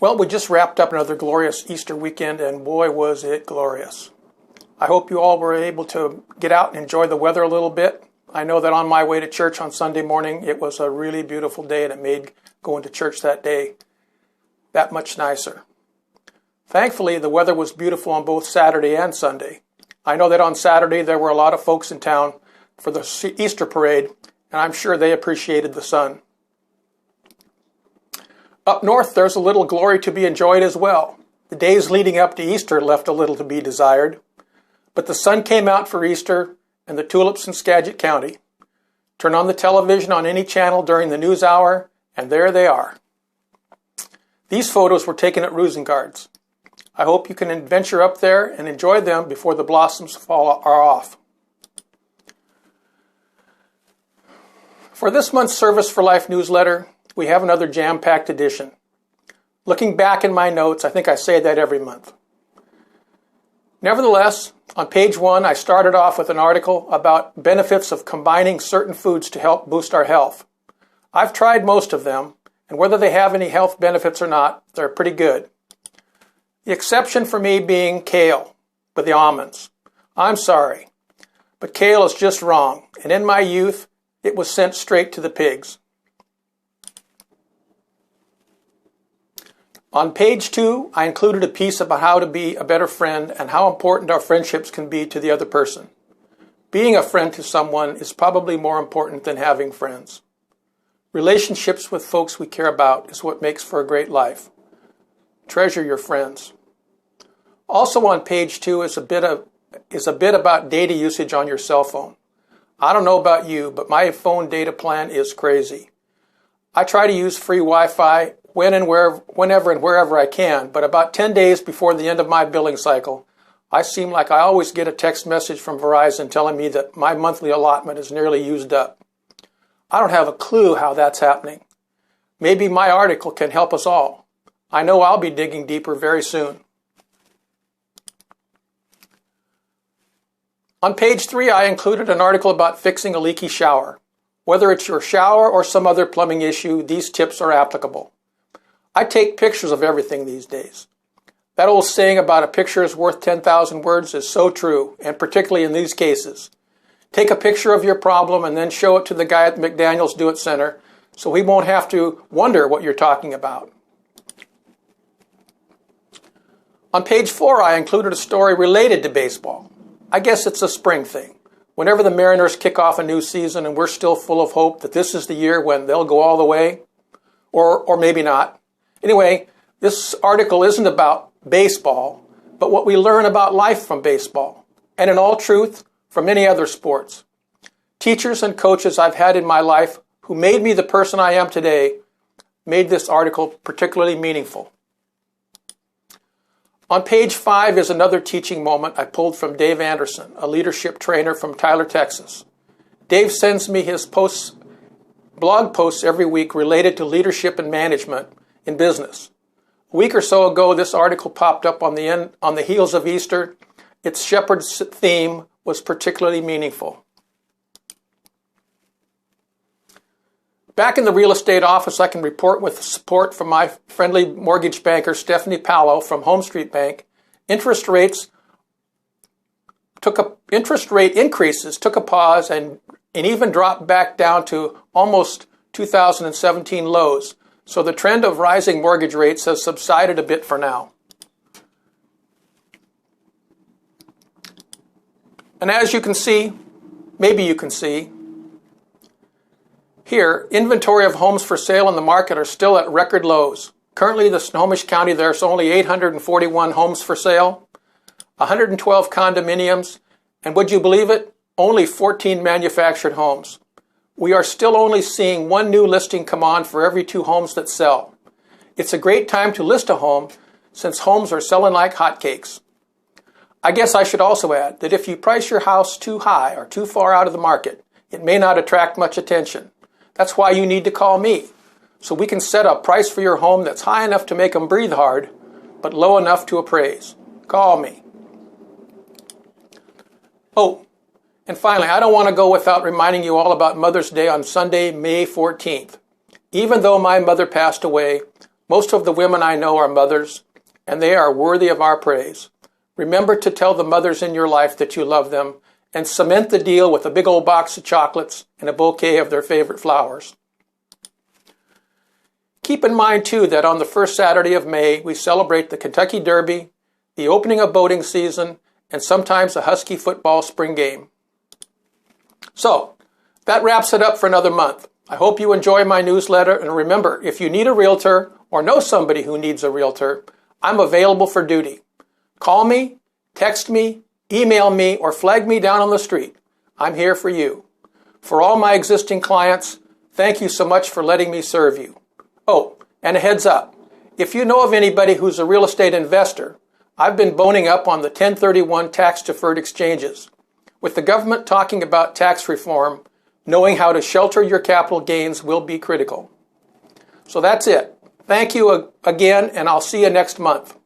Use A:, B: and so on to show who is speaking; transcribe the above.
A: Well, we just wrapped up another glorious Easter weekend, and boy, was it glorious. I hope you all were able to get out and enjoy the weather a little bit. I know that on my way to church on Sunday morning, it was a really beautiful day, and it made going to church that day that much nicer. Thankfully, the weather was beautiful on both Saturday and Sunday. I know that on Saturday there were a lot of folks in town for the Easter parade, and I'm sure they appreciated the sun. Up north, there's a little glory to be enjoyed as well. The days leading up to Easter left a little to be desired, but the sun came out for Easter and the tulips in Skagit County. Turn on the television on any channel during the news hour, and there they are. These photos were taken at Rosengard's. I hope you can venture up there and enjoy them before the blossoms are off. For this month's Service for Life newsletter, we have another jam-packed edition. Looking back in my notes, I think I say that every month. Nevertheless, on page 1, I started off with an article about benefits of combining certain foods to help boost our health. I've tried most of them, and whether they have any health benefits or not, they're pretty good. The exception for me being kale with the almonds. I'm sorry, but kale is just wrong, and in my youth, it was sent straight to the pigs. On page 2, I included a piece about how to be a better friend and how important our friendships can be to the other person. Being a friend to someone is probably more important than having friends. Relationships with folks we care about is what makes for a great life. Treasure your friends. Also on page 2 is a bit about data usage on your cell phone. I don't know about you, but my phone data plan is crazy. I try to use free Wi-Fi whenever and wherever I can, but about 10 days before the end of my billing cycle, I seem like I always get a text message from Verizon telling me that my monthly allotment is nearly used up. I don't have a clue how that's happening. Maybe my article can help us all. I know I'll be digging deeper very soon. On page 3, I included an article about fixing a leaky shower. Whether it's your shower or some other plumbing issue, these tips are applicable. I take pictures of everything these days. That old saying about a picture is worth 10,000 words is so true, and particularly in these cases. Take a picture of your problem and then show it to the guy at McDaniel's Do It Center so he won't have to wonder what you're talking about. On page 4, I included a story related to baseball. I guess it's a spring thing. Whenever the Mariners kick off a new season and we're still full of hope that this is the year when they'll go all the way, or maybe not. Anyway, this article isn't about baseball, but what we learn about life from baseball, and in all truth, from many other sports. Teachers and coaches I've had in my life who made me the person I am today made this article particularly meaningful. On page 5 is another teaching moment I pulled from Dave Anderson, a leadership trainer from Tyler, Texas. Dave sends me his blog posts every week related to leadership and management in business. A week or so ago, this article popped up on the heels of Easter. Its shepherd's theme was particularly meaningful. Back in the real estate office, I can report with support from my friendly mortgage banker, Stephanie Palo from Home Street Bank, interest rate increases took a pause and even dropped back down to almost 2017 lows. So the trend of rising mortgage rates has subsided a bit for now. And as you can see, maybe you can see, here, inventory of homes for sale in the market are still at record lows. Currently, in Snohomish County, there's only 841 homes for sale, 112 condominiums, and would you believe it? Only 14 manufactured homes. We are still only seeing one new listing come on for every 2 homes that sell. It's a great time to list a home since homes are selling like hotcakes. I guess I should also add that if you price your house too high or too far out of the market, it may not attract much attention. That's why you need to call me, so we can set a price for your home that's high enough to make them breathe hard, but low enough to appraise. Call me. Oh, and finally, I don't want to go without reminding you all about Mother's Day on Sunday, May 14th. Even though my mother passed away, Most of the women I know are mothers, and they are worthy of our praise. Remember to tell the mothers in your life that you love them, and cement the deal with a big old box of chocolates and a bouquet of their favorite flowers. Keep in mind, too, that on the first Saturday of May, we celebrate the Kentucky Derby, the opening of boating season, and sometimes a Husky football spring game. So, that wraps it up for another month. I hope you enjoy my newsletter, and remember, if you need a realtor or know somebody who needs a realtor, I'm available for duty. Call me, text me, email me, or flag me down on the street. I'm here for you. For all my existing clients, thank you so much for letting me serve you. Oh, and a heads up. If you know of anybody who's a real estate investor, I've been boning up on the 1031 tax-deferred exchanges. With the government talking about tax reform, knowing how to shelter your capital gains will be critical. So that's it. Thank you again, and I'll see you next month.